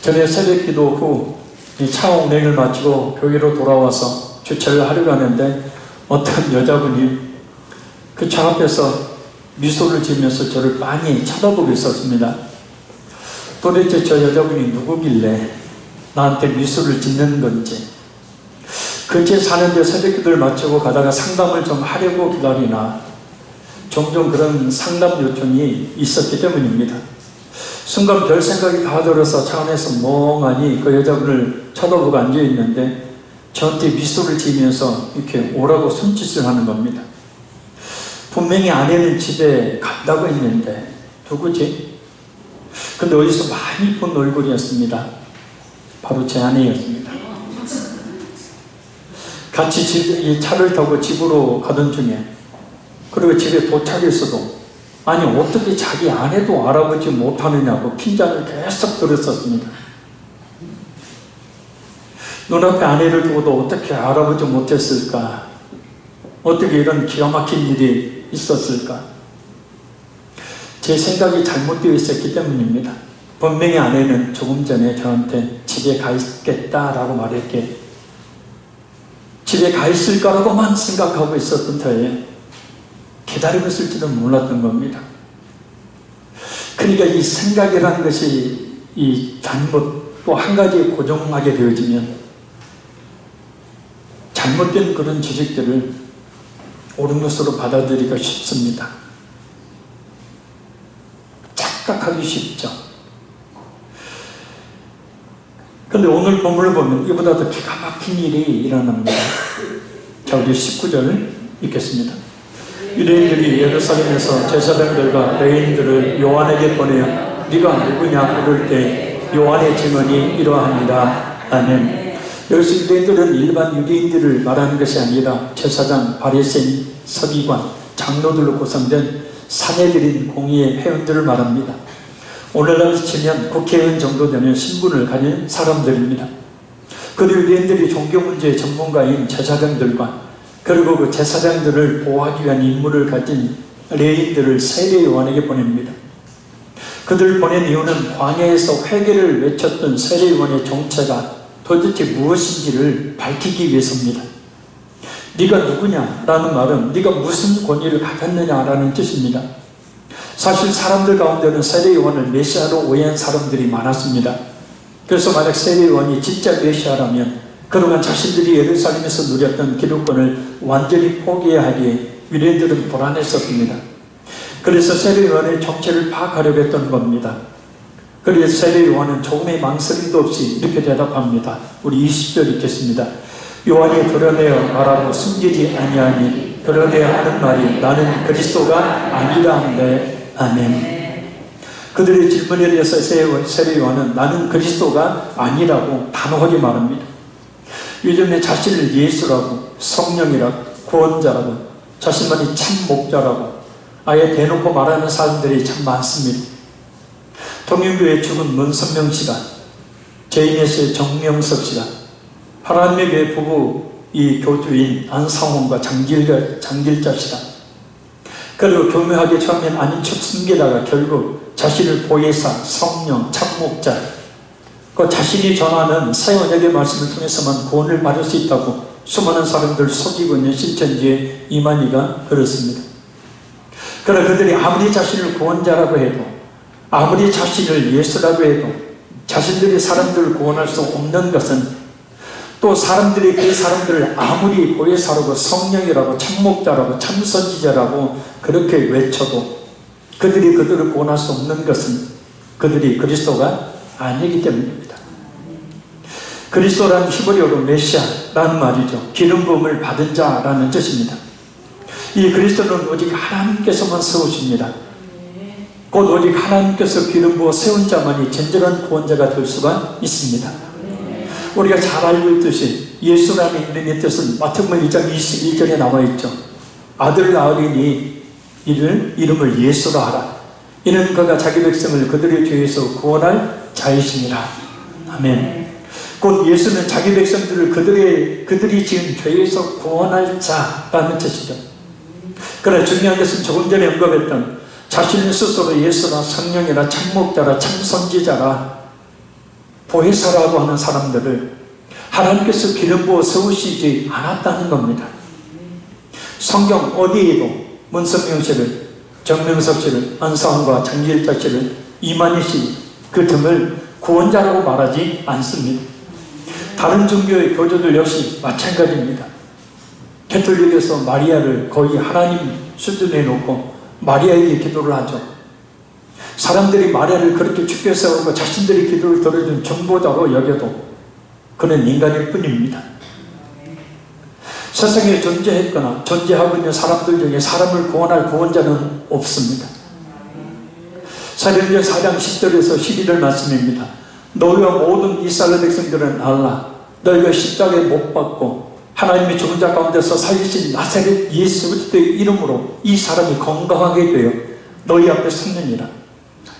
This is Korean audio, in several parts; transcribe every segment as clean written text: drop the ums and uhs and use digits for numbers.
전에 새벽기도 후 이 차 운행을 마치고 교회로 돌아와서 주차를 하려고 하는데 어떤 여자분이 그 차 앞에서 미소를 지으면서 저를 빤히 쳐다보고 있었습니다. 도대체 저 여자분이 누구길래 나한테 미소를 짓는 건지, 근처에 사는데 새벽기도를 마치고 가다가 상담을 좀 하려고 기다리나 종종 그런 상담 요청이 있었기 때문입니다. 순간 별 생각이 다 들어서 차 안에서 멍하니 그 여자분을 쳐다보고 앉아있는데 저한테 미소를 지으면서 이렇게 오라고 손짓을 하는 겁니다. 분명히 아내는 집에 간다고 했는데 누구지? 근데 어디서 많이 본 얼굴이었습니다. 바로 제 아내였습니다. 같이 차를 타고 집으로 가던 중에, 그리고 집에 도착했어도 아니 어떻게 자기 아내도 알아보지 못하느냐고 핀잔을 계속 들었었습니다. 눈앞에 아내를 두고도 어떻게 알아보지 못했을까? 어떻게 이런 기가 막힌 일이 있었을까? 제 생각이 잘못되어 있었기 때문입니다. 분명히 아내는 조금 전에 저한테 집에 가 있겠다라고 말했기에 집에 가 있을 거라고만 생각하고 있었던 터에 기다리고 있을 줄은 몰랐던 겁니다. 그러니까 이 생각이라는 것이 이 잘못 또 한 가지에 고정하게 되어지면 잘못된 그런 지식들을 옳은 것으로 받아들이기가 쉽습니다. 착각하기 쉽죠. 그런데 오늘 본문을 보면 이보다 더 기가 막힌 일이 일어납니다. 자, 우리 19절 읽겠습니다. 유대인들이 예루살렘에서 제사장들과 레위인들을 요한에게 보내어 네가 누구냐 물을 때 요한의 증언이 이러합니다. 아멘. 여기서 유대인들은 일반 유대인들을 말하는 것이 아니라 제사장, 바리새인, 서기관, 장로들로 구성된 사내들인 공의의 회원들을 말합니다. 오늘날로 치면 국회의원 정도 되는 신분을 가진 사람들입니다. 그리고 유대인들이 종교 문제의 전문가인 제사장들과 그리고 그 제사장들을 보호하기 위한 임무를 가진 레위인들을 세례 요한에게 보냅니다. 그들을 보낸 이유는 광야에서 회개를 외쳤던 세례 요한의 정체가 도대체 무엇인지를 밝히기 위해서입니다. 네가 누구냐? 라는 말은 네가 무슨 권위를 가졌느냐라는 뜻입니다. 사실 사람들 가운데는 세례 요한을 메시아로 오해한 사람들이 많았습니다. 그래서 만약 세례 요한이 진짜 메시아라면 그동안 자신들이 예루살렘에서 누렸던 기득권을 완전히 포기해야 하기에 유대인들은 불안했었습니다. 그래서 세례 요한의 정체를 파악하려고 했던 겁니다. 그래서 세례 요한은 조금의 망설임도 없이 이렇게 대답합니다. 우리 20절 읽겠습니다. 요한이 드러내어 말하고 숨기지 아니하니 드러내어 하는 말이 나는 그리스도가 아니라 한데 아멘. 그들의 질문에 대해서 세례 요한은 나는 그리스도가 아니라고 단호하게 말합니다. 요즘에 자신을 예수라고, 성령이라고, 구원자라고, 자신만이 참 목자라고 아예 대놓고 말하는 사람들이 참 많습니다. 동행교회 죽은 문선명 씨가, 제인에서의 정명석 씨가, 하나님의 교회 부부 이 교주인 안상홍과 장길자 씨가, 그리고 교묘하게 처음엔 아닌 척 숨기다가 결국 자신을 보혜사, 성령, 참목자, 그 자신이 전하는 새 언약의 말씀을 통해서만 구원을 받을 수 있다고 수많은 사람들 속이고 있는 신천지의 이만희가 그렇습니다. 그러나 그들이 아무리 자신을 구원자라고 해도, 아무리 자신을 예수라고 해도 자신들이 사람들을 구원할 수 없는 것은, 또 사람들이 그 사람들을 아무리 보혜사라고, 성령이라고, 참목자라고, 참선지자라고 그렇게 외쳐도 그들이 그들을 구원할 수 없는 것은 그들이 그리스도가 아니기 때문입니다. 그리스도라는 히브리어로 메시아라는 말이죠. 기름 부음을 받은 자라는 뜻입니다. 이 그리스도는 오직 하나님께서만 세우십니다. 곧 오직 하나님께서 기름 부어 세운 자만이 진정한 구원자가 될 수가 있습니다. 우리가 잘 알고 있듯이 예수라는 이름의 뜻은 마태복음 1장 21절에 나와 있죠. 아들 낳으리니 이름을 예수라 하라. 이는 그가 자기 백성을 그들의 죄에서 구원할 자이시니라. 아멘. 곧 예수는 자기 백성들을 그들이 지은 죄에서 구원할 자라는 뜻이죠. 그러나 중요한 것은 조금 전에 언급했던 자신 스스로 예수라, 성령이라, 참목자라, 참선지자라, 보혜사라고 하는 사람들을 하나님께서 기름 부어 세우시지 않았다는 겁니다. 성경 어디에도 문선명 씨를, 정명석 씨를, 안상환과 장길자 씨를, 이만희 씨 그 등을 구원자라고 말하지 않습니다. 다른 종교의 교주들 역시 마찬가지입니다. 캐톨릭에서 마리아를 거의 하나님 수준에 놓고 마리아에게 기도를 하죠. 사람들이 마리아를 그렇게 죽게 세우고 자신들이 기도를 들어준 정보자로 여겨도 그는 인간일 뿐입니다. 세상에 존재했거나 존재하고 있는 사람들 중에 사람을 구원할 구원자는 없습니다. 사도행전 4장 10절에서 11절 말씀입니다. 너희와 모든 이스라엘 백성들은 알라. 너희가 십자가에 못 박고 하나님의 죽은 자 가운데서 살리신 나사렛 예수 그리스도의 이름으로 이 사람이 건강하게 되어 너희 앞에 섰느니라.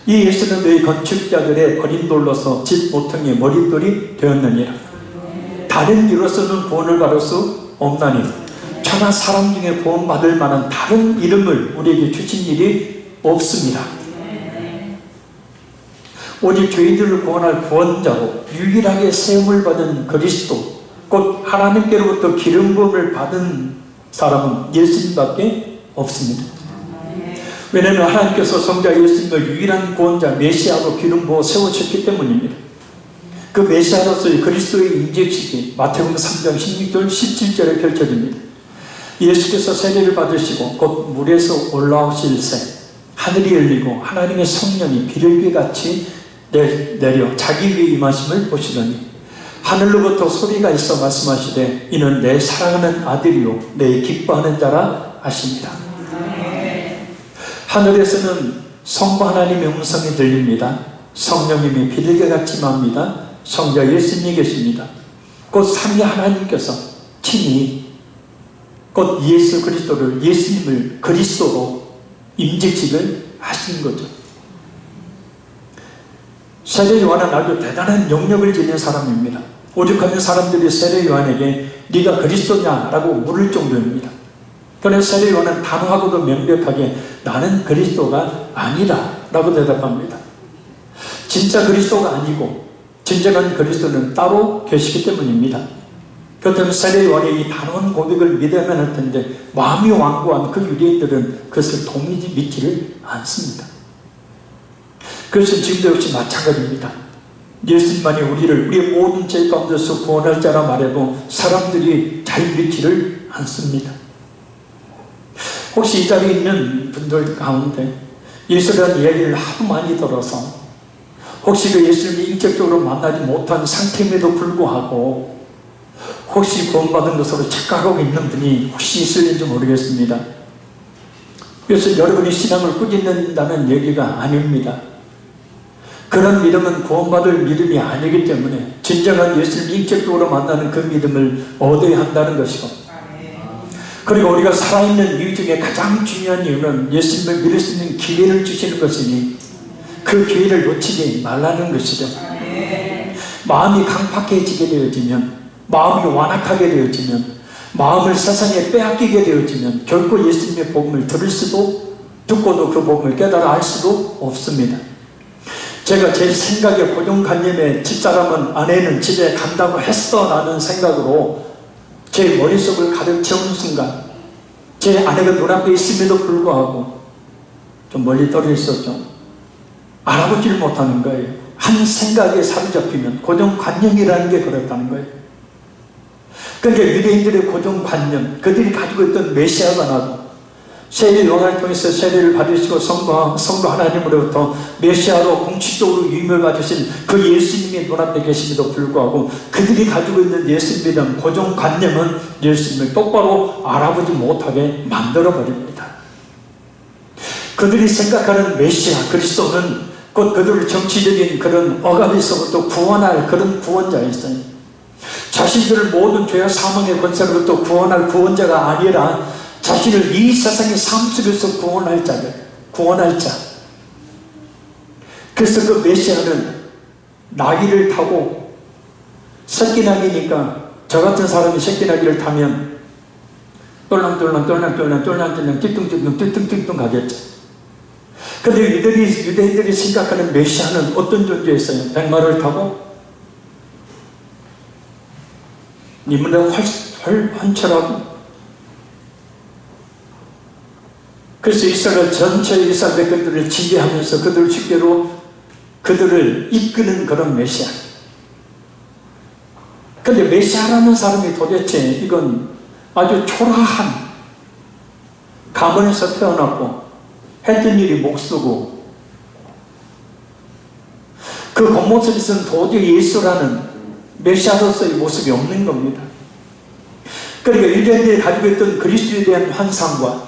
이 예수는 너희 건축자들의 버린 돌로서 집 모퉁이의 머릿돌이 되었느니라. 다른 이로서는 구원을 받을 수 없나니 천하 사람 중에 구원받을 만한 다른 이름을 우리에게 주신 일이 없습니다. 오직 죄인들을 구원할 구원자로 유일하게 세움을 받은 그리스도, 곧 하나님께로부터 기름 부음을 받은 사람은 예수님밖에 없습니다. 왜냐하면 하나님께서 성자 예수님을 유일한 구원자 메시아로 기름 부어 세우셨기 때문입니다. 그 메시아로서의 그리스도의 임재식이 마태복음 3장 16절 17절에 펼쳐집니다. 예수께서 세례를 받으시고 곧 물에서 올라오실 새 하늘이 열리고 하나님의 성령이 비둘기같이 내려 자기 위에 임하심을 보시더니 하늘로부터 소리가 있어 말씀하시되 이는 내 사랑하는 아들이요 내 기뻐하는 자라 하십니다. 하늘에서는 성부 하나님의 음성이 들립니다. 성령님이 비둘기같이 맙니다. 성자 예수님이 계십니다. 곧 삼위 하나님께서 친히 곧 예수 그리스도를 예수님을 그리스도로 임직식을 하신 거죠. 세례 요한은 아주 대단한 영역을 지닌 사람입니다. 오죽하면 사람들이 세례 요한에게 네가 그리스도냐라고 물을 정도입니다. 그래서 세례 요한은 단호하고도 명백하게 나는 그리스도가 아니다 라고 대답합니다. 진짜 그리스도가 아니고 진정한 그리스도는 따로 계시기 때문입니다. 그렇다면 세례 요한의 이 단호한 고백을 믿어야만 할 텐데 마음이 완고한 그 유대인들은 그것을 동의지 믿지를 않습니다. 그것은 지금도 역시 마찬가지입니다. 예수님만이 우리의 모든 죄 가운데서 구원할 자라 말해도 사람들이 잘 믿지를 않습니다. 혹시 이 자리에 있는 분들 가운데 예수라는 이야기를 하도 많이 들어서 혹시 그 예수님이 인격적으로 만나지 못한 상태임에도 불구하고 혹시 구원받은 것으로 착각하고 있는 분이 혹시 있을지 모르겠습니다. 그래서 여러분이 신앙을 꾸짖는다는 얘기가 아닙니다. 그런 믿음은 구원받을 믿음이 아니기 때문에 진정한 예수를 인격적으로 만나는 그 믿음을 얻어야 한다는 것이고, 그리고 우리가 살아있는 이유 중에 가장 중요한 이유는 예수님을 믿을 수 있는 기회를 주시는 것이니 그 기회를 놓치지 말라는 것이죠. 마음이 강팍해지게 되어지면, 마음이 완악하게 되어지면, 마음을 세상에 빼앗기게 되어지면 결코 예수님의 복음을 들을 수도, 듣고도 그 복음을 깨달아 알 수도 없습니다. 제가 제 생각에 고정관념에 집사람은 아내는 집에 간다고 했어 라는 생각으로 제 머릿속을 가득 채우는 순간 제 아내가 눈앞에 있음에도 불구하고 좀 멀리 떨어져 있었죠. 알아보지를 못하는 거예요. 한 생각에 사로잡히면 고정관념이라는 게 그렇다는 거예요. 그러니까 유대인들의 고정관념, 그들이 가지고 있던 메시아가 나고 세례 요한을 통해서 세례를 받으시고 성부 하나님으로부터 메시아로 공식적으로 유임을 받으신 그 예수님이 눈앞에 계심에도 불구하고 그들이 가지고 있는 예수님에 대한 고정관념은 예수님을 똑바로 알아보지 못하게 만들어버립니다. 그들이 생각하는 메시아 그리스도는 곧 그들을 정치적인 그런 억압에서부터 구원할 그런 구원자였어요. 자신들을 모든 죄와 사망의 권세로부터 구원할 구원자가 아니라 자신을 이 세상의 삶 속에서 구원할 자. 그래서 그 메시아는 나귀를 타고, 새끼나귀니까 저 같은 사람이 새끼나귀를 타면 똘랑똘랑 띠뚱띠뚱 가겠죠. 근데 유대인들이 생각하는 메시아는 어떤 존재였어요? 백마를 타고 니무나 환철하고, 그래서 이스라엘 전체 이스라엘 백성들을 지배하면서 그들 식대로 그들을 이끄는 그런 메시아. 근데 메시아라는 사람이 도대체 이건 아주 초라한 가문에서 태어났고 했던 일이 목수고, 그 겉모습에서는 도저히 예수라는 메시아로서의 모습이 없는 겁니다. 그러니까 유대인들이 가지고 있던 그리스도에 대한 환상과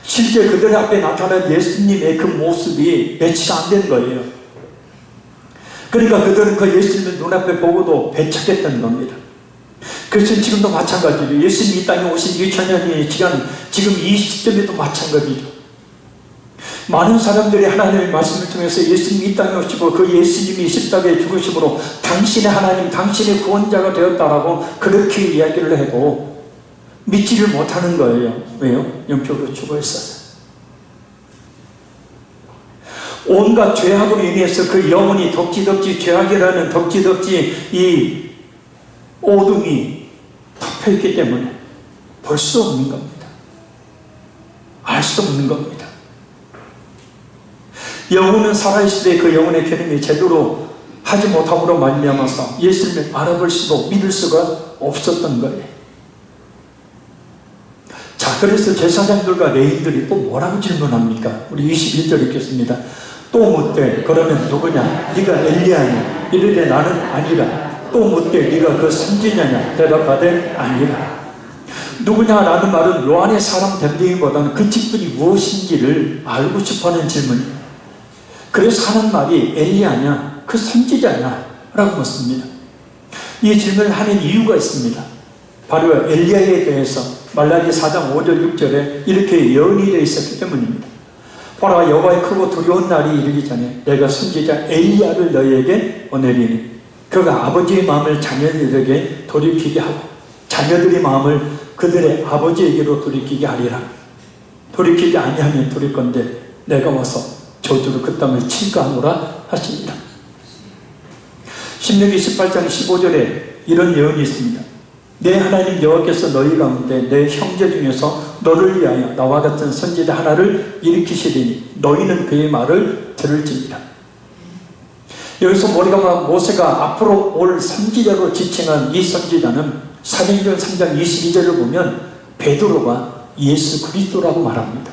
실제 그들 앞에 나타난 예수님의 그 모습이 매치가 안 된 거예요. 그러니까 그들은 그 예수님을 눈앞에 보고도 배척했던 겁니다. 그래서 지금도 마찬가지죠. 예수님이 이 땅에 오신 2000년이 지난 지금 이 시점에도 마찬가지죠. 많은 사람들이 하나님의 말씀을 통해서 예수님이 이 땅에 오시고 그 예수님이 십자가에 죽으심으로 당신의 하나님, 당신의 구원자가 되었다라고 그렇게 이야기를 해도 믿지를 못하는 거예요. 왜요? 영적으로 죽어있어요. 온갖 죄악으로 인해서 그 영혼이 덕지덕지 죄악이라는 덕지덕지 이 오둠이 덮여있기 때문에 볼 수 없는 겁니다. 알 수 없는 겁니다. 영혼은 살아있을 때 그 영혼의 경험이 제대로 하지 못함으로 말미암아서 예수님을 알아볼 수도 믿을 수가 없었던 거예요. 자, 그래서 제사장들과 레위인들이 또 뭐라고 질문합니까? 우리 21절 읽겠습니다. 또 묻되 그러면 누구냐? 네가 엘리야냐? 이르되 나는 아니라. 또 묻되 네가 그 선지자냐? 대답하되 아니라. 누구냐라는 말은 요한의 사람 됨되기보다는 그 직분이 무엇인지를 알고 싶어하는 질문이에요. 그래서 하는 말이 엘리야냐? 그 선지자냐? 라고 묻습니다. 이 질문을 하는 이유가 있습니다. 바로 엘리야에 대해서 말라기 4장 5절 6절에 이렇게 예언이 되어 있었기 때문입니다. 보라, 여호와의 크고 두려운 날이 이르기 전에 내가 선지자 엘리야를 너희에게 보내리니 그가 아버지의 마음을 자녀들에게 돌이키게 하고 자녀들의 마음을 그들의 아버지에게로 돌이키게 하리라. 돌이키지 아니하면 돌일 건데 내가 와서 저주로 그 땅을 칠까 하노라 하십니다. 신명기 18장 15절에 이런 예언이 있습니다. 내 하나님 여호와께서 너희 가운데 내 형제 중에서 너를 위하여 나와 같은 선지자 하나를 일으키시리니 너희는 그의 말을 들을지니라. 여기서 모세가 앞으로 올 선지자로 지칭한 이 선지자는 사도행전 3장 22절을 보면 베드로가 예수 그리스도라고 말합니다.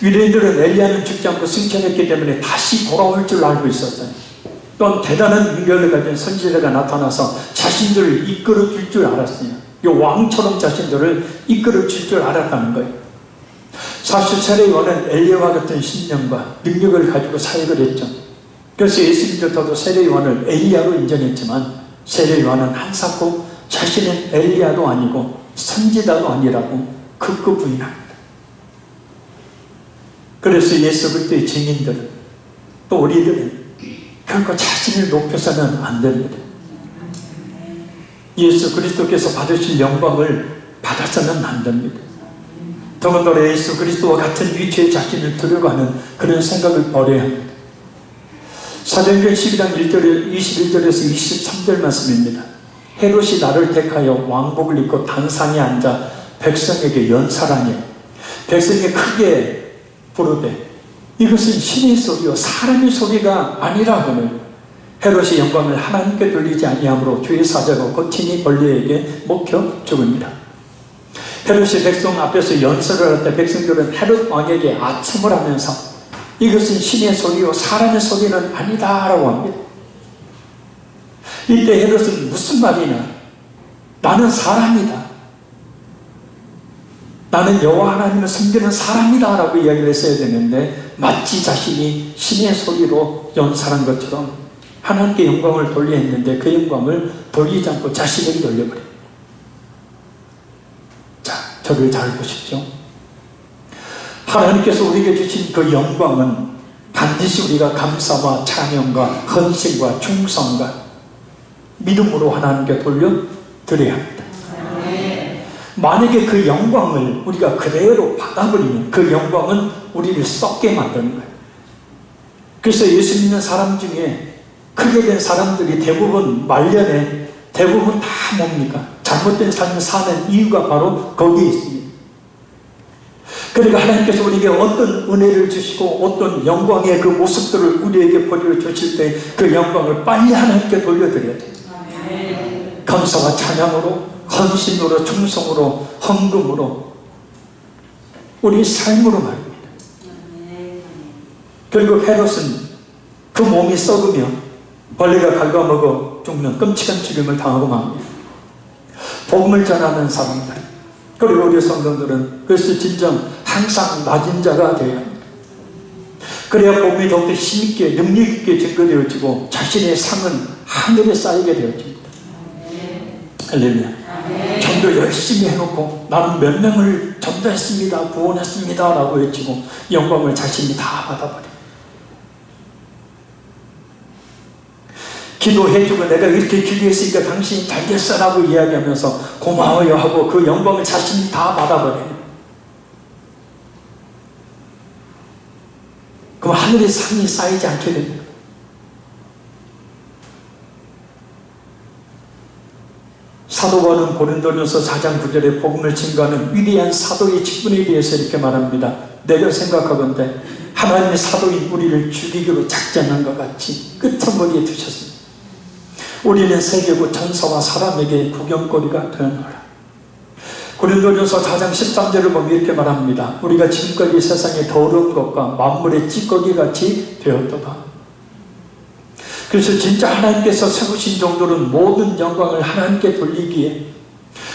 유대인들은 엘리야는 죽지 않고 승천했기 때문에 다시 돌아올 줄 알고 있었어요. 또한 대단한 능력을 가진 선지자가 나타나서 자신들을 이끌어줄 줄 알았어요. 이 왕처럼 자신들을 이끌어줄 줄 알았다는 거예요. 사실 세례요한은 엘리야와 같은 신념과 능력을 가지고 사역을 했죠. 그래서 예수님조차도 세례요한을 엘리야로 인정했지만 세례요한은 한사코 자신은 엘리야도 아니고 선지자도 아니라고 극구 부인합니다. 그래서 예수 그리스도의 증인들은 또 우리들은 결코 자신을 높여서는 안 됩니다. 예수 그리스도께서 받으실 영광을 받아서는 안 됩니다. 더군다나 예수 그리스도와 같은 위치에 자신을 두려고 하는 그런 생각을 버려야 합니다. 사도행전 12장 21절에서 23절 말씀입니다. 헤롯이 나를 택하여 왕복을 입고 단상에 앉아 백성에게 연설하니 백성이 크게 부르되 이것은 신의 소리요 사람의 소리가 아니라고는 헤롯이 영광을 하나님께 돌리지 아니하므로 주의 사자가 고친이 벌레에게 먹혀 죽습니다. 헤롯이 백성 앞에서 연설을 할 때 백성들은 헤롯 왕에게 아첨을 하면서 이것은 신의 소리요 사람의 소리는 아니다 라고 합니다. 이때 헤롯은 무슨 말이냐? 나는 사람이다. 나는 여호와 하나님을 섬기는 사람이다 라고 이야기를 했어야 되는데 마치 자신이 신의 소리로 연설한 것처럼 하나님께 영광을 돌려야 했는데 그 영광을 돌리지 않고 자신에게 돌려버려요. 자, 저를 잘 보십시오. 하나님께서 우리에게 주신 그 영광은 반드시 우리가 감사와 찬양과 헌신과 충성과 믿음으로 하나님께 돌려드려야 합니다. 만약에 그 영광을 우리가 그대로 받아버리면 그 영광은 우리를 썩게 만드는 거예요. 그래서 예수 믿는 사람 중에 크게 된 사람들이 대부분 말년에 대부분 다 뭡니까? 잘못된 삶을 사는 이유가 바로 거기에 있습니다. 그러니까 하나님께서 우리에게 어떤 은혜를 주시고 어떤 영광의 그 모습들을 우리에게 보여주실 때 그 영광을 빨리 하나님께 돌려드려야 돼요. 감사와 찬양으로, 헌신으로, 충성으로, 헌금으로, 우리 삶으로 말입니다. 결국 헤롯은 그 몸이 썩으며 벌레가 갉아먹어 죽는 끔찍한 죽임을 당하고 맙니다. 복음을 전하는 사람들, 그리고 우리 성도들은 그래서 진정 항상 낮은 자가 되어야 합니다. 그래야 복음이 더욱더 힘있게 능력있게 증거되어지고 자신의 상은 하늘에 쌓이게 되어집니다. 할렐루야. 전도 열심히 해놓고 나는 몇 명을 전도했습니다, 구원했습니다 라고 외치고 영광을 자신이 다 받아버려요. 기도해주고 내가 이렇게 기도했으니까 당신이 잘됐어 라고 이야기하면서 고마워요 하고 그 영광을 자신이 다 받아버려요. 그럼 하늘의 상이 쌓이지 않게 됩니다. 사도 바울은 고린도전서 4장 9절에 복음을 증거하는 위대한 사도의 직분에 대해서 이렇게 말합니다. 내가 생각하건대 하나님의 사도인 우리를 죽이기로 작정한 것 같이 끝머리에 두셨습니다. 우리는 세계고 천사와 사람에게 구경거리가 되었노라. 고린도전서 4장 13절을 보면 이렇게 말합니다. 우리가 지금까지 세상의 더러운 것과 만물의 찌꺼기같이 되었도다. 그래서 진짜 하나님께서 세우신 종들은 모든 영광을 하나님께 돌리기에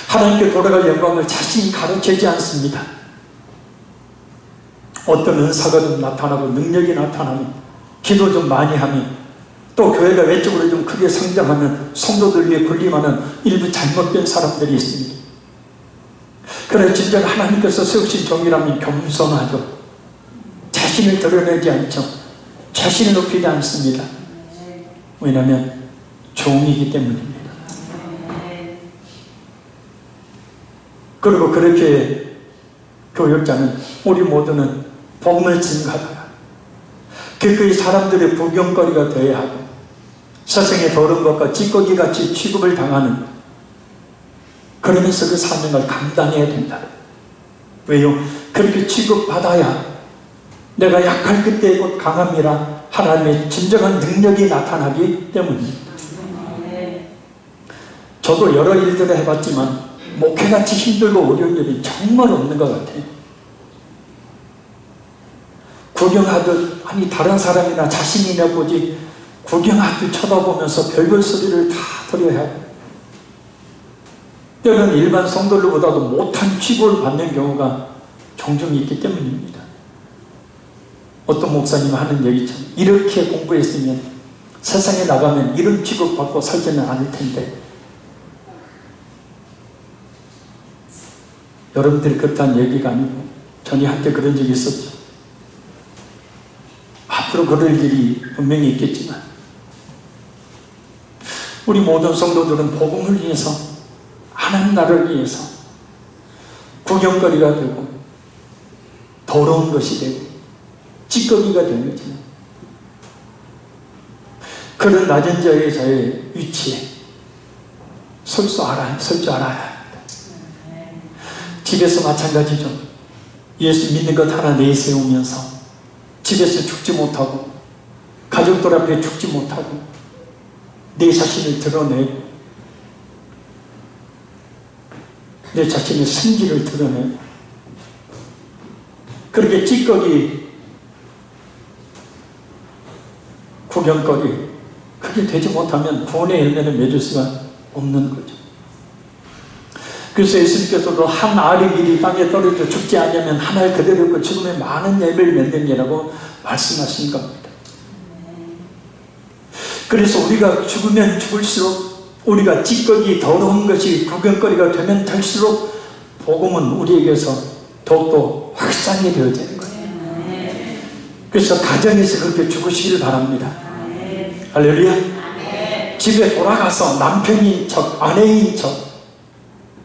하나님께 돌아갈 영광을 자신이 가르치지 않습니다. 어떤 은사가 좀 나타나고 능력이 나타나면 기도 좀 많이 하면 또 교회가 외적으로 좀 크게 성장하면 성도들 위해 군림하는 일부 잘못된 사람들이 있습니다. 그러나 진짜 하나님께서 세우신 종이라면 겸손하죠. 자신을 드러내지 않죠. 자신을 높이지 않습니다. 왜냐하면 종이기 때문입니다. 그리고 그렇게 교역자는 우리 모두는 복음을 증거하다가 기꺼이 사람들의 구경거리가 되어야 하고 세상의 더러운 것과 찌꺼기같이 취급을 당하는, 그러면서 그 사명을 감당해야 된다. 왜요? 그렇게 취급받아야 내가 약할 그때 곧 강함이라 하나님의 진정한 능력이 나타나기 때문입니다. 저도 여러 일들을 해봤지만 목회같이 힘들고 어려운 일이 정말 없는 것 같아요. 구경하듯, 아니 다른 사람이나 자신이나 보지 구경하듯 쳐다보면서 별별 소리를 다 들어야 하고, 때로는 일반 성도들보다도 못한 취급을 받는 경우가 종종 있기 때문입니다. 어떤 목사님 하는 얘기처럼 이렇게 공부했으면 세상에 나가면 이런 취급받고 살지는 않을 텐데, 여러분들이 그딴 얘기가 아니고 전에 한때 그런 적이 있었죠. 앞으로 그럴 일이 분명히 있겠지만 우리 모든 성도들은 복음을 위해서, 하나님 나라를 위해서 구경거리가 되고 더러운 것이 되고 찌꺼기가 되는 거죠. 그런 낮은 자의 위치에 설 줄 알아야 합니다. 집에서 마찬가지죠. 예수 믿는 것 하나 내세우면서 집에서 죽지 못하고 가족들 앞에 죽지 못하고 내 자신을 드러내고 내 자신의 성질을 드러내고 그렇게 찌꺼기 구경거리 그게 되지 못하면 구원의 열매를 맺을 수가 없는 거죠. 그래서 예수님께서도 한 알의 길이 땅에 떨어져 죽지 않으면 한 알 그대로 그 죽음에 많은 열매를 맺느니라고 말씀하신 겁니다. 그래서 우리가 죽으면 죽을수록, 우리가 찌꺼기 더러운 것이 구경거리가 되면 될수록 복음은 우리에게서 더욱더 확산이 되어지는 거예요. 그래서 가정에서 그렇게 죽으시길 바랍니다. 할렐루야. 집에 돌아가서 남편인 척, 아내인 척,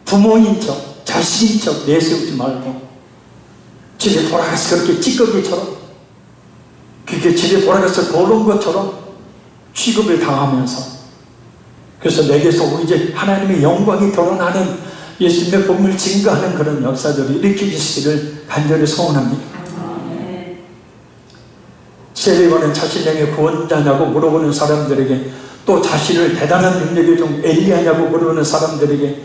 부모인 척, 자식인 척 내세우지 말고 집에 돌아가서 그렇게 찌꺼기처럼, 그렇게 집에 돌아가서 더러운 것처럼 취급을 당하면서 그래서 내게서 이제 하나님의 영광이 드러나는 예수님의 복음을 증거하는 그런 역사들이 일으켜지시기를 간절히 소원합니다. 세례요한은 자신에게 구원자냐고 물어보는 사람들에게, 또 자신을 대단한 능력이 좀 엘리야냐고 물어보는 사람들에게,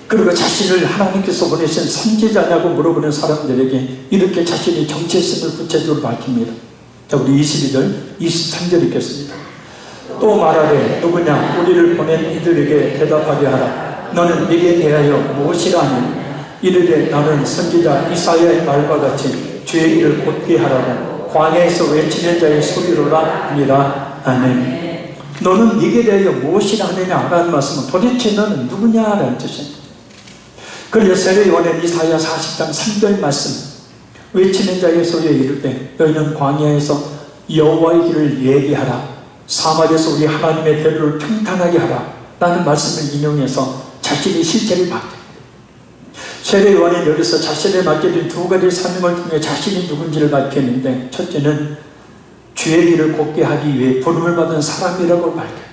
그리고 자신을 하나님께서 보내신 선지자냐고 물어보는 사람들에게 이렇게 자신이 정체성을 구체적으로 밝힙니다. 자, 우리 22절, 23절 읽겠습니다. 또 말하되 누구냐? 우리를 보낸 이들에게 대답하게 하라. 너는 네게 대하여 무엇이라 하니? 이르되 나는 선지자 이사야의 말과 같이 주의 일을 곧게 하라고 광야에서 외치는 자의 소리로라 하니라. 아멘. 너는 네게 대하여 무엇이라 하느냐 라는 말씀은 도대체 너는 누구냐라는 뜻입니다. 그래서 세례요한은 이사야 40장 3절 말씀, 외치는 자의 소리에 이르되 너희는 광야에서 여호와의 길을 예비하라, 사막에서 우리 하나님의 대로를 평탄하게 하라 라는 말씀을 인용해서 자신의 실체를 밝힙니다. 세례요한은 여기서 자신에 맡겨진 두 가지 사명을 통해 자신이 누군지를 밝혔는데, 첫째는 주의 길을 곧게 하기 위해 부름을 받은 사람이라고 밝혀요.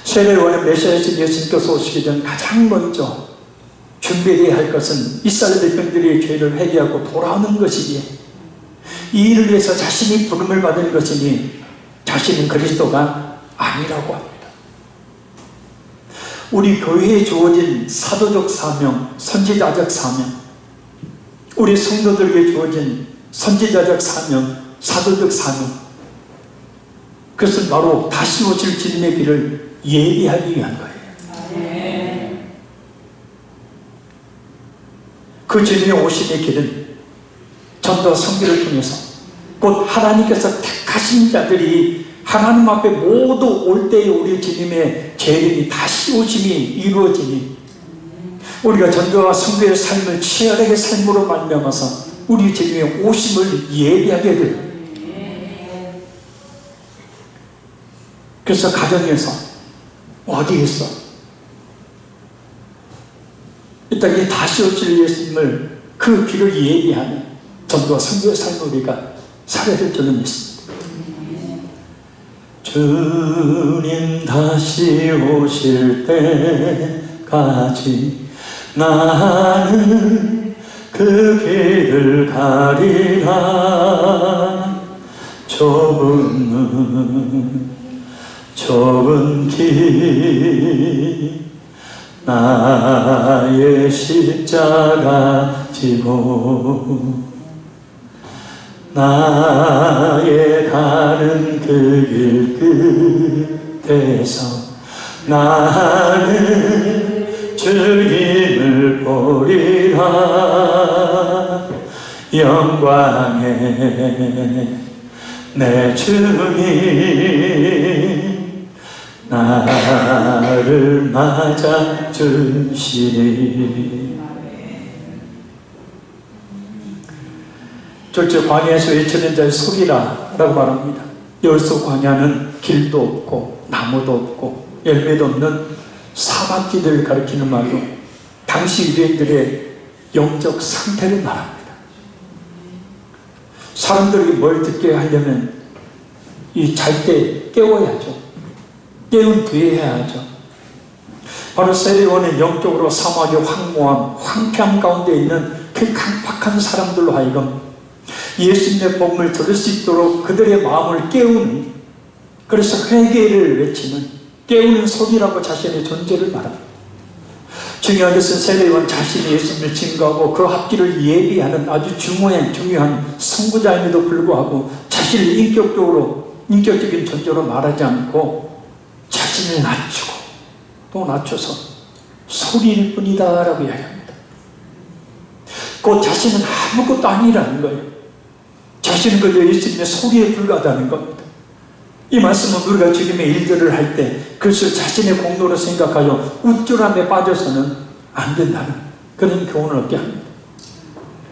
세례요한은 메시아이신 예수님께서 오시기 전 가장 먼저 준비해야 할 것은 이스라엘 백성들의 죄를 회개하고 돌아오는 것이기에 이 일을 위해서 자신이 부름을 받은 것이니 자신은 그리스도가 아니라고 합니다. 우리 교회에 주어진 사도적 사명, 선지자적 사명, 우리 성도들에게 주어진 선지자적 사명, 사도적 사명, 그것은 바로 다시 오실 주님의 길을 예비하기 위한 거예요. 그 주님의 오심의 길은 전도와 선교를 통해서 곧 하나님께서 택하신 자들이 하나님 앞에 모두 올 때에 우리 주님의 재림이 다시 오심이 이루어지니 우리가 전도와 선교의 삶을 치열하게 삶으로 말미암아서 우리 주님의 오심을 예비하게 돼요. 그래서 가정에서 어디에서 일단 이 다시 오실 예수님을 그 길을 예비하는 전도와 선교의 삶을 우리가 살아야 될 줄을 믿습니다. 주님 다시 오실 때까지 나는 그 길을 가리라. 좁은 길 나의 십자가 지고 나의 가는 그 길 끝에서 나는 주님을 보리라. 영광의 내 주님 나를 맞아 주시리. 첫째, 광야에서 외치는 자의 소리라 라고 말합니다. 여기서 광야는 길도 없고 나무도 없고 열매도 없는 사막지대를 가리키는 말로 당시 유대인들의 영적 상태를 말합니다. 사람들이 뭘 듣게 하려면 이 잘 때 깨워야죠. 깨운 뒤에 해야죠. 바로 세례요한은 영적으로 사막의 황무함, 황폐함 가운데 있는 그 강팍한 사람들로 하여금 예수님의 복음을 들을 수 있도록 그들의 마음을 깨우는, 그래서 회개를 외치는 깨우는 소리라고 자신의 존재를 말합니다. 중요한 것은 세례요한 자신이 예수님을 증거하고 그 앞길을 예비하는 아주 중요한 선구자임에도 불구하고 자신을 인격적인 존재로 말하지 않고 자신을 낮추고 또 낮춰서 소리일 뿐이다 라고 이야기합니다. 곧 자신은 아무것도 아니라는 거예요. 자신은 그저 예수님의 소리에 불과하다는 겁니다. 이 말씀은 우리가 주님의 일들을 할 때 그것을 자신의 공로로 생각하여 우쭐함에 빠져서는 안 된다는 그런 교훈을 얻게 합니다.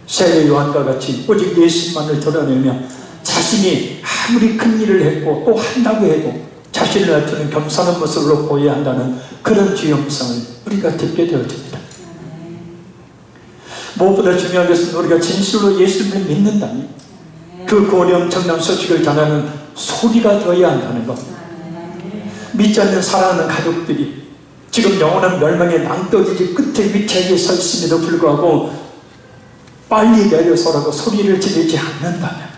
세례 요한과 같이 오직 예수만을 드러내며 자신이 아무리 큰 일을 했고 또 한다고 해도 자신을 낮추는 겸손한 모습으로 보여야 한다는 그런 주형성을 우리가 듣게 되어집니다. 무엇보다 중요한 것은 우리가 진실로 예수님을 믿는다면 그 구원의 엄청난 소식을 전하는 소리가 되어야 한다는 것. 믿지 않는 사랑하는 가족들이 지금 영원한 멸망의 낭떠러지 끝에 위치하게 서 있음에도 불구하고 빨리 내려서라고 소리를 지르지 않는다면,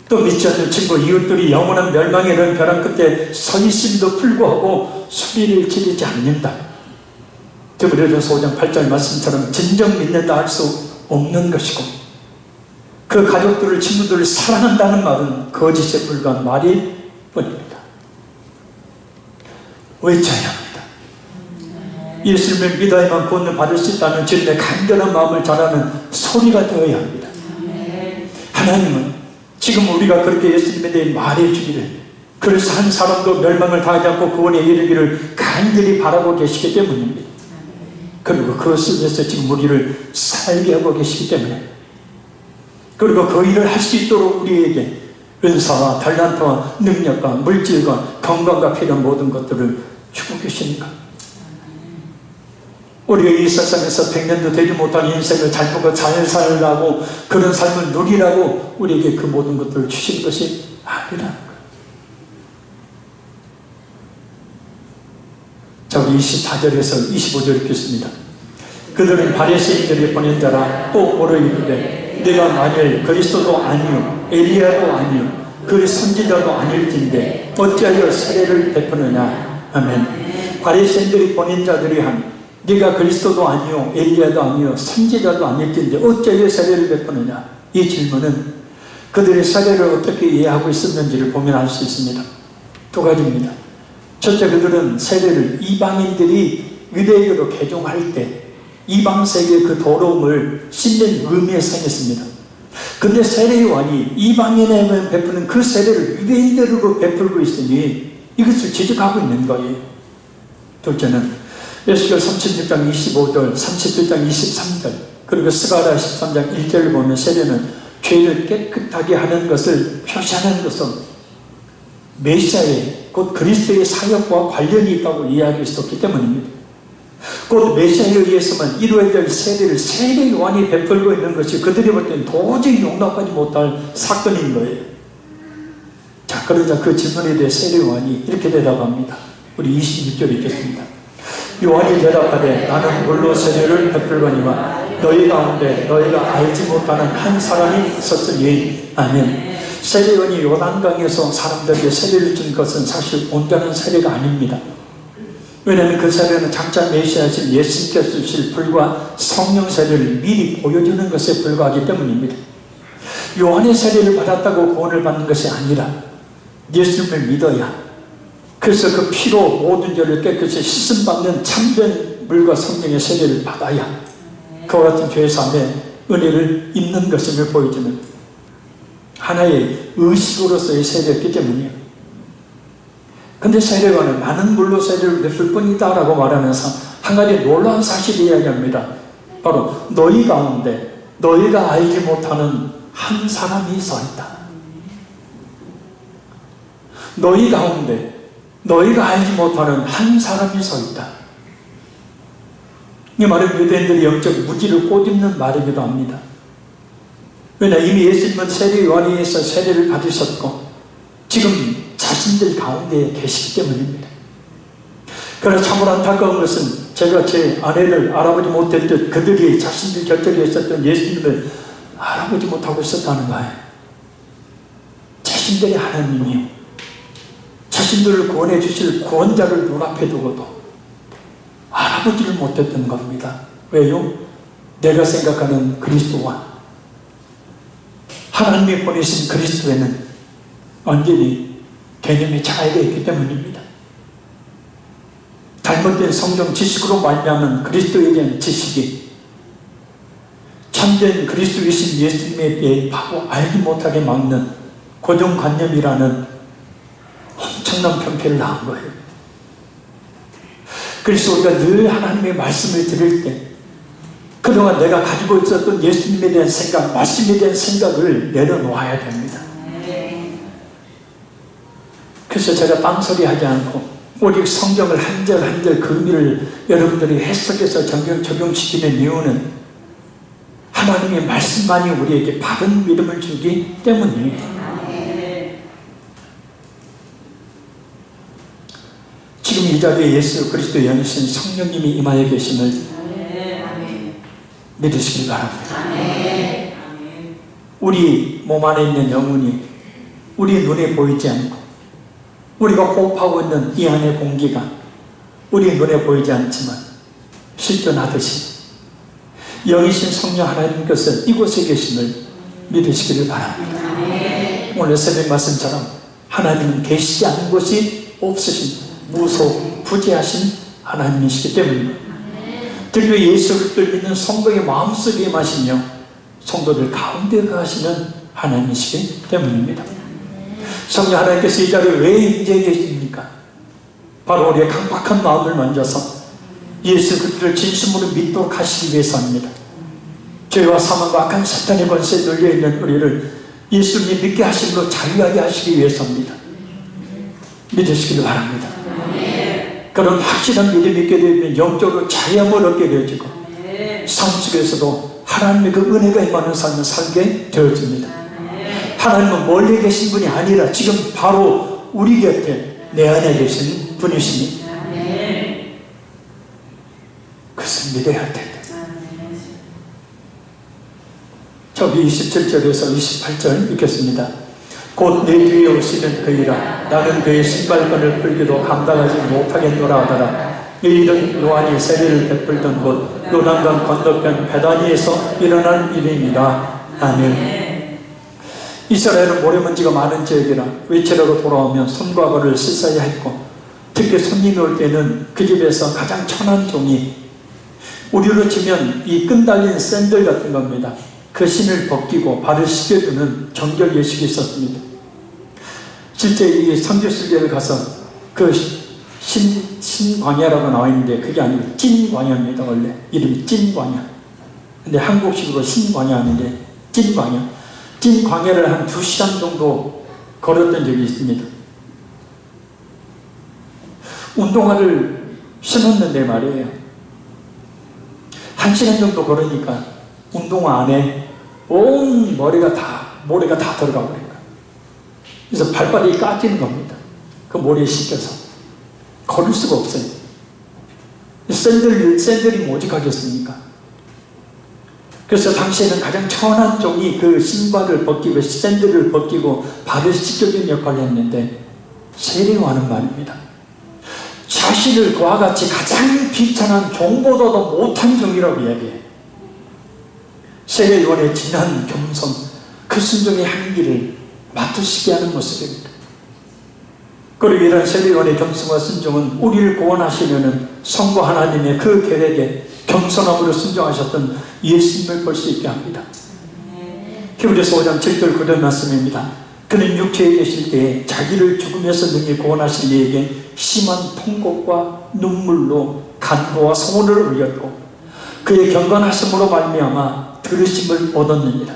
또 믿지 않는 친구, 이웃들이 영원한 멸망의 이런 벼랑 끝에 서 있음에도 불구하고 소리를 지르지 않는다면, 디모데전서 5장 8절 말씀처럼 진정 믿는다 할 수 없는 것이고, 그 가족들을, 친구들을 사랑한다는 말은 거짓에 불과한 말일 뿐입니다. 외쳐야 합니다. 예수님을 믿어야만 구원을 받을 수 있다는 주님의 간절한 마음을 전하는 소리가 되어야 합니다. 하나님은 지금 우리가 그렇게 예수님에 대해 말해주기를, 그래서 한 사람도 멸망을 당하지 않고 구원에 이르기를 간절히 바라고 계시기 때문입니다. 그리고 그것을 위해서 지금 우리를 살게 하고 계시기 때문에, 그리고 그 일을 할 수 있도록 우리에게 은사와 달란트와 능력과 물질과 건강과 필요한 모든 것들을 주고 계십니다. 우리가 이 세상에서 100년도 되지 못한 인생을 잘 보고 잘 살라고, 그런 삶을 누리라고 우리에게 그 모든 것들을 주신 것이 아니라는 거예요. 자, 우리 24절에서 25절 읽겠습니다. 그들은 바리새인들이 보낸 자라 또 오르 이르되, 내가 만일 그리스도도 아니요 엘리야도 아니요 그 선지자도 아닐진데 어찌하여 세례를 베푸느냐. 아멘. 바리새인들이 보낸 자들이 한, 네가 그리스도도 아니요 엘리야도 아니요 선지자도 아닐진데 어찌하여 세례를 베푸느냐. 이 질문은 그들의 세례를 어떻게 이해하고 있었는지를 보면 알 수 있습니다. 두 가지입니다. 첫째, 그들은 세례를 이방인들이 유대교로 개종할 때 이방 세계의 그 더러움을 씻는 의미에 생겼습니다. 근데 세례요한이 이방인에게 베푸는 그 세례를 유대인으로 베풀고 있으니 이것을 지적하고 있는 거예요. 둘째는 에스겔 36장 25절, 37장 23절, 그리고 스가랴 13장 1절을 보면 세례는 죄를 깨끗하게 하는 것을 표시하는 것은 메시아의, 곧 그리스도의 사역과 관련이 있다고 이해하고 있었기 때문입니다. 곧 메시아에 의해서만 이루어야 될 세례를 세례 요한이 베풀고 있는 것이 그들이 볼 때는 도저히 용납하지 못할 사건인 거예요. 자, 그러자 그 질문에 대해 세례 요한이 이렇게 대답합니다. 우리 26절 읽겠습니다. 요한이 대답하되, 나는 물로 세례를 베풀거니와 너희 가운데 너희가 알지 못하는 한 사람이 있었으니. 아멘. 세례 요한이 요단강에서 사람들에게 세례를 준 것은 사실 온전한 세례가 아닙니다. 왜냐하면 그 세례는 장차 메시아신 예수님께서 주실 불과 성령 세례를 미리 보여주는 것에 불과하기 때문입니다. 요한의 세례를 받았다고 구원을 받는 것이 아니라 예수님을 믿어야, 그래서 그 피로 모든 죄를 깨끗이 씻음받는 참된 물과 성령의 세례를 받아야 그와 같은 죄 사함의 은혜를 입는 것임을 보여주는 하나의 의식으로서의 세례였기 때문이에요. 근데 세례관은 나는 물로 세례를 베풀 뿐이다 라고 말하면서 한 가지 놀라운 사실을 이야기합니다. 바로 너희 가운데 너희가 알지 못하는 한 사람이 서 있다. 너희 가운데 너희가 알지 못하는 한 사람이 서 있다. 이 말은 유대인들이 영적 무지를 꼬집는 말이기도 합니다. 왜냐, 이미 예수님은 세례 요한에 의해서 세례를 받으셨고 지금 자신들 가운데 계시기 때문입니다. 그러나 참으로 안타까운 것은 제가 제 아내를 알아보지 못했듯 그들이 자신들 곁에 있었던 예수님을 알아보지 못하고 있었다는 거예요. 자신들의 하나님이요, 자신들을 구원해 주실 구원자를 눈앞에 두고도 알아보지를 못했던 겁니다. 왜요? 내가 생각하는 그리스도와 하나님이 보내신 그리스도에는 완전히 개념의 차이가 있기 때문입니다. 잘못된 성경 지식으로 말미암은 그리스도에 대한 지식이 참된 그리스도이신 예수님에 대해 바로 알지 못하게 막는 고정관념이라는 엄청난 편패를 낳은 거예요. 그래서 우리가 늘 하나님의 말씀을 들을 때 그동안 내가 가지고 있었던 예수님에 대한 생각, 말씀에 대한 생각을 내려놓아야 됩니다. 그래서 제가 딴소리 하지 않고 오직 성경을 한 절 한 절 그 의미를 여러분들이 해석해서 적용시키는 이유는 하나님의 말씀만이 우리에게 바른 믿음을 주기 때문이에요. 지금 이 자리에 예수 그리스도의 영이신 성령님이 임하여 계심을 믿으시길 바랍니다. 우리 몸 안에 있는 영혼이 우리 눈에 보이지 않고 우리가 호흡하고 있는 이 안의 공기가 우리 눈에 보이지 않지만 실존하듯이 영이신 성령 하나님께서 이곳에 계심을 믿으시기를 바랍니다. 오늘 새벽 말씀처럼 하나님은 계시지 않은 곳이 없으신 무소부재하신 하나님이시기 때문입니다. 특히 예수 그리스도를 믿는 성도의 마음속에 임하시며 성도들 가운데 거하시는 하나님이시기 때문입니다. 성령 하나님께서 이 자리에 왜 임재해 계십니까? 바로 우리의 강박한 마음을 만져서 예수 그리스도를 진심으로 믿도록 하시기 위해서입니다. 죄와 사망과 악한 사탄의 권세에 눌려있는 우리를 예수님 믿게 하심으로 자유하게 하시기 위해서입니다. 믿으시기를 바랍니다. 그런 확실한 믿음이 있게 되면 영적으로 자유함을 얻게 되어지고 삶 속에서도 하나님의 그 은혜가 임하는 삶을 살게 되어집니다. 하나님은 멀리 계신 분이 아니라 지금 바로 우리 곁에 내 안에 계신 분이십니다. 그것을 믿어야 할 텐데. 저기 27절에서 28절 읽겠습니다. 곧 내 뒤에 오시는 그이라 나는 그의 신발끈을 끌기도 감당하지 못하겠노라 하더라. 이 일은 요한이 세례를 베풀던 곳 요단강 건너편 베다니에서 일어난 일입니다. 아멘. 이스라엘은 모래먼지가 많은 지역이라 외출하고 돌아오면 손과 발을 씻어야 했고 특히 손님이 올 때는 그 집에서 가장 천한 종이 우리로 치면 이 끈 달린 샌들 같은 겁니다. 그 신을 벗기고 발을 씻겨주는 정결 예식이 있었습니다. 실제 이 성지순례를 가서 그 신광야라고 나와 있는데 그게 아니고 찐광야입니다. 원래 이름이 찐광야. 근데 한국식으로 신광야인데 찐광야. 찐광야를 한 2시간 정도 걸었던 적이 있습니다. 운동화를 신었는데 말이에요. 1시간 정도 걸으니까 운동화 안에 온 모래가 다 들어가 버린 거예요. 그래서 발바닥이 까지는 겁니다. 그 모래에 씻겨서 걸을 수가 없어요. 샌들이 오직하겠습니까? 그래서 당시에는 가장 천한 종이 그 신발을 벗기고 샌들을 벗기고 발을 씻겨주는 역할을 했는데 세례요한은 말입니다. 자신을 그와 같이 가장 비천한 종보다도 못한 종이라고 이야기해요. 세례요한의 진한 겸손, 그 순종의 향기를 맡으시게 하는 모습입니다. 그리고 이런 세례요한의 겸손과 순종은 우리를 구원하시려는 성부 하나님의 그 계획에 겸손함으로 순종하셨던 예수님을 볼 수 있게 합니다. 히브리서 5장 7절 9절 말씀입니다. 그는 육체에 계실 때에 자기를 죽음에서 능히 구원하신 이에게 심한 통곡과 눈물로 간구와 소원을 올렸고 그의 경건하심으로 말미암아 들으심을 얻었느니라.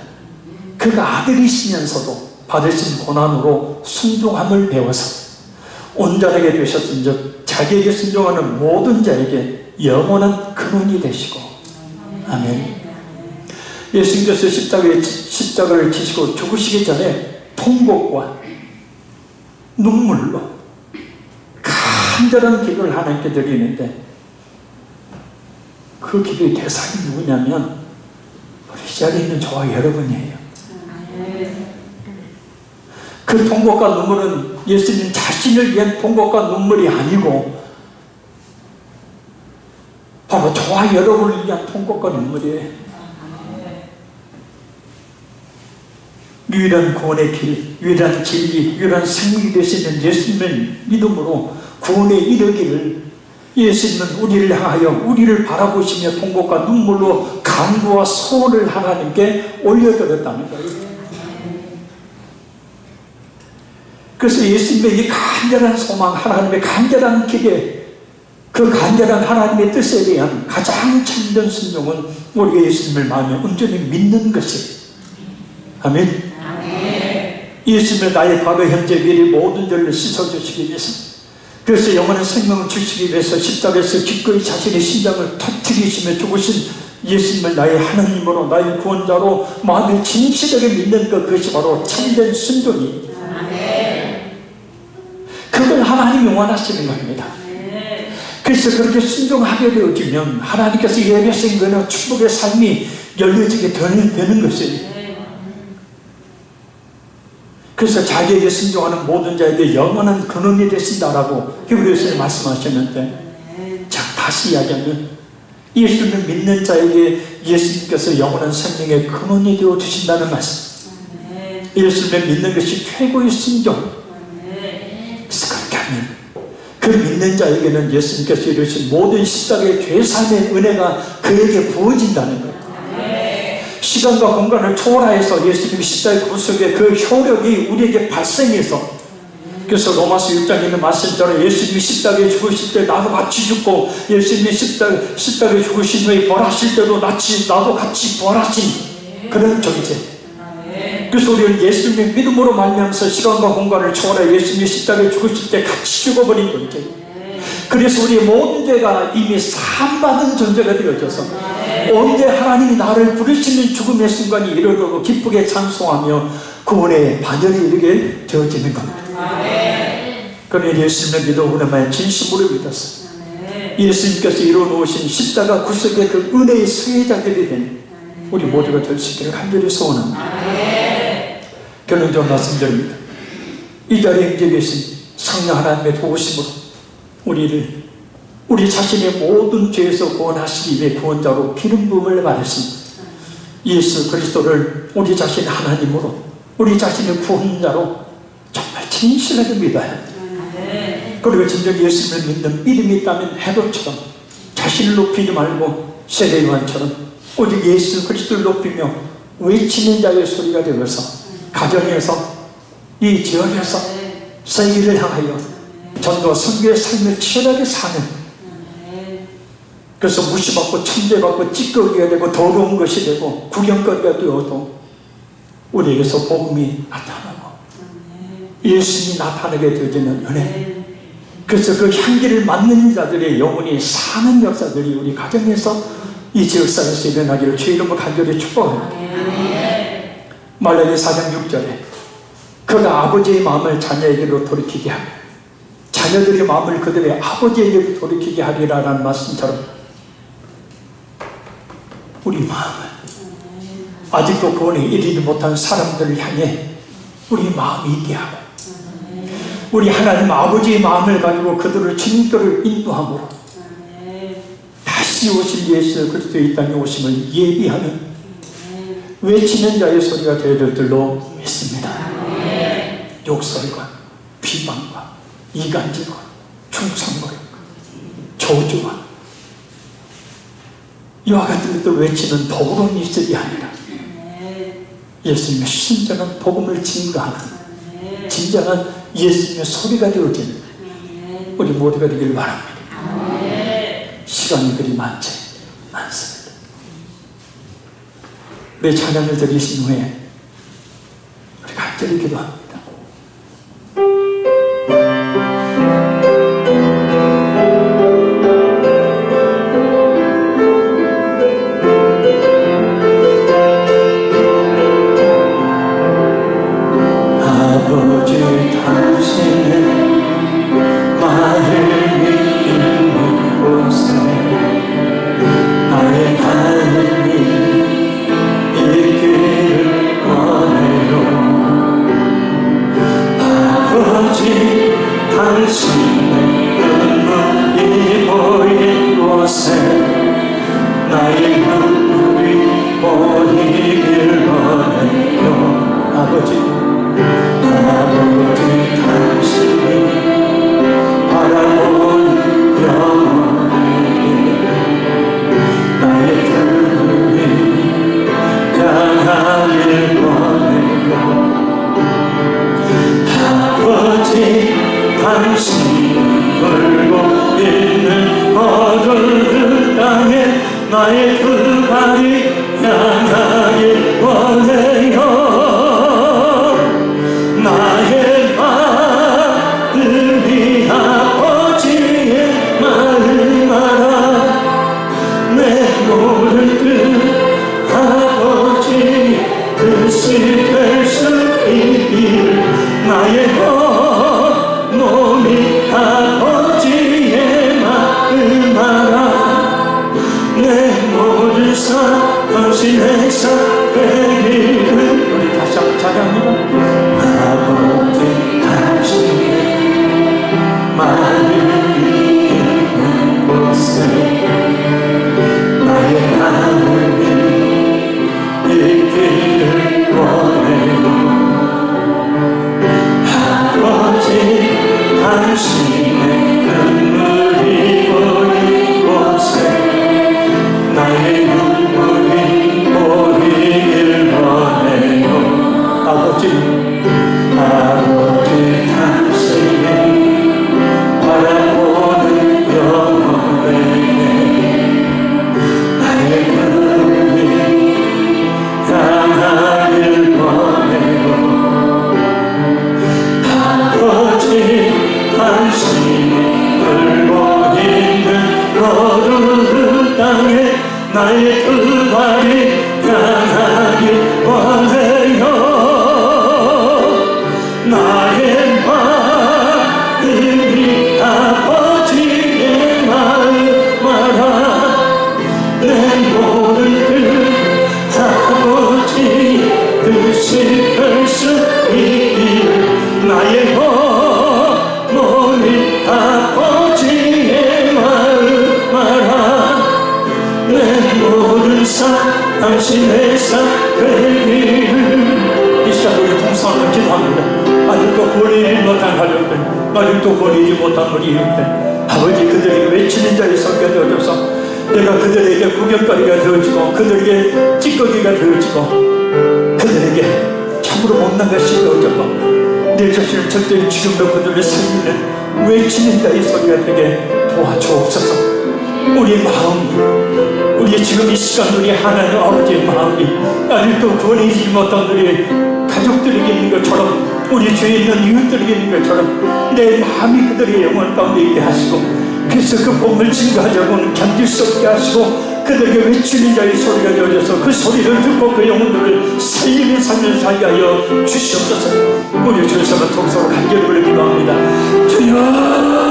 그가 아들이시면서도 받으신 고난으로 순종함을 배워서 온전하게 되셨은즉 자기에게 순종하는 모든 자에게 영원한 근원이 되시고. 아멘. 예수님께서 십자가를 지시고 죽으시기 전에 통곡과 눈물로 간절한 기도를 하나님께 드리는데 그 기도의 대상이 누구냐면 우리 이 자리에 있는 저와 여러분이에요. 그 통곡과 눈물은 예수님 자신을 위한 통곡과 눈물이 아니고 바로 저와 여러분을 위한 통곡과 눈물이에요. 유일한 구원의 길, 유일한 진리, 유일한 생명이 되시는 예수님을 믿음으로 구원에 이르기를 예수님은 우리를 향하여 우리를 바라보시며 통곡과 눈물로 간구와 소원을 하나님께 올려드렸다는 거예요. 그래서 예수님의 이 간절한 소망, 하나님의 간절한 기대, 그 간절한 하나님의 뜻에 대한 가장 참된 순종은 우리가 예수님을 마음에 온전히 믿는 것이에요. 아멘. 예수님을 나의 과거, 현재, 미래 모든 죄를 씻어주시기 위해서, 그래서 영원한 생명을 주시기 위해서 십자가에서 기꺼이 자신의 심장을 터뜨리시며 죽으신 예수님을 나의 하나님으로, 나의 구원자로 마음에 진실하게 믿는 것, 그것이 바로 참된 순종입니다. 그걸 하나님이 원하시는 겁니다. 그래서 그렇게 순종하게 되어지면 하나님께서 예배하신 거는 축복의 삶이 열려지게 되는 것이에요. 그래서 자기에게 순종하는 모든 자에게 영원한 근원이 되신다라고 히브리서에 말씀하셨는데, 자, 다시 이야기하면 예수를 믿는 자에게 예수님께서 영원한 생명의 근원이 되어 주신다는 말씀. 예수를 믿는 것이 최고의 순종. 그래서 그렇게 하면 그 믿는 자에게는 예수님께서 이루신 모든 십자가의 죄사함의 은혜가 그에게 부어진다는 거예요. 시간과 공간을 초월하여서 예수님의 십자가의 구속의 그 효력이 우리에게 발생해서, 그래서 로마서 6장에 있는 말씀처럼 예수님이 십자가에 죽으실 때 나도 같이 죽고, 예수님이 십자가에 죽으신 후에 부활하실 때도 나도 같이 부활하신 그런 존재. 그래서 우리는 예수님의 믿음으로 말미암아서 시간과 공간을 초월해 예수님이 십자가에 죽으실 때 같이 죽어버린 존재. 그래서 우리의 모든 죄가 이미 사함받은 존재가 되어져서 언제 하나님이 나를 부르시는 죽음의 순간이 이르고 기쁘게 찬송하며 구원의 반열에 이르게 되어지는 겁니다. 그러니 예수님을 믿어 오랜만에 진심으로 믿었어요. 예수님께서 이루어놓으신 십자가 구속의 그 은혜의 수혜자들이 된 우리 모두가 될 수 있기를 간절히 소원합니다. 결론적으로 말씀드립니다. 이 자리에 임재 계신 성령 하나님의 도우심으로 우리 자신의 모든 죄에서 구원하시기 위해 구원자로 기름 부음을 받으신 예수 그리스도를 우리 자신의 하나님으로, 우리 자신의 구원자로 정말 진실하게 믿어야 합니다. 그리고 진정 예수님을 믿는 믿음이 있다면 헤롯처럼 자신을 높이지 말고 세례 요한처럼 오직 예수 그리스도를 높이며 외치는 자의 소리가 되어서 가정에서 이 지역에서 세계를 향하여 전도와 선교의 삶을 치열하게 사는, 그래서 무시받고 천대받고 찌꺼기가 되고 더러운 것이 되고 구경거리가 되어도 우리에게서 복음이 나타나고 예수님이 나타나게 되어지는 은혜. 그래서 그 향기를 맡는 자들의 영혼이 사는 역사들이 우리 가정에서 이 지역사회에서 일어나기를 주의 이름으로 간절히 축복합니다. 말라기 4장 6절에 그가 아버지의 마음을 자녀에게로 돌이키게 하며 자녀들의 마음을 그들의 아버지에게 돌이키게 하리라라는 말씀처럼 우리 마음을, 아직도 구원에 이르지 못한 사람들을 향해 우리 마음이 있게 하고 우리 하나님 아버지의 마음을 가지고 그들을 주님께로 인도함으로 다시 오실 예수 그리스도의 이 땅에 오심을 예비하는 외치는 자의 소리가 되어야 될 줄로 믿습니다. 욕설과 비방과 이간질과 충성과 저주와 이와 같은 것들 외치는 도구론 입술이 아니라 예수님의 신전한 복음을 증거하는 진정한 예수님의 소리가 되어지는 우리 모두가 되기를 바랍니다. 시간이 그리 많습니다. 우리 찬양을 드리신 후에 우리 간절히 기도합니다. 나의 몸이 아버지의 마음을 나의 두 발이 향하길 원해요. 나의 마음이 아버지의 마라. 내 모든 뜻 아버지 뜻이 될 수 있기를. 나의 몸이 아버지의 마라. 내 모든 삶 당신의 삶 되기를. 이 시간 우리 통성을 기도합니다. 아직도 구원이지 못한 가족들, 아직도 구원이지 못한 우리 이웃들, 아버지 그들에게 외치는 자의 손가 되어줘서 내가 그들에게 구경거리가 되어지고 그들에게 찌꺼기가 되어지고 그들에게 참으로 못난 것이 되어졌고 내 자신을 절대로 죽음도 그들을 살리는 외치는 자의 소리가 되게 도와주옵소서. 우리의 마음이, 우리의 지금 이 시간 우리 하나님 아버지의 마음이 아직도 구원이지 못한 우리 가족들에게 있는 것처럼 우리 주위에 있는 이웃들에게 있는 것처럼 내 마음이 그들의 영혼 가운데 있게 하시고 그래서 그 복을 증거하자고는 견딜 수 없게 하시고 그들에게 외치는 자의 소리가 되어져서 그 소리를 듣고 그 영혼들을 살리는 삶을 살게 하여 주시옵소서. 우리 주의 사랑 통성으로 간절히 기도합니다. 주여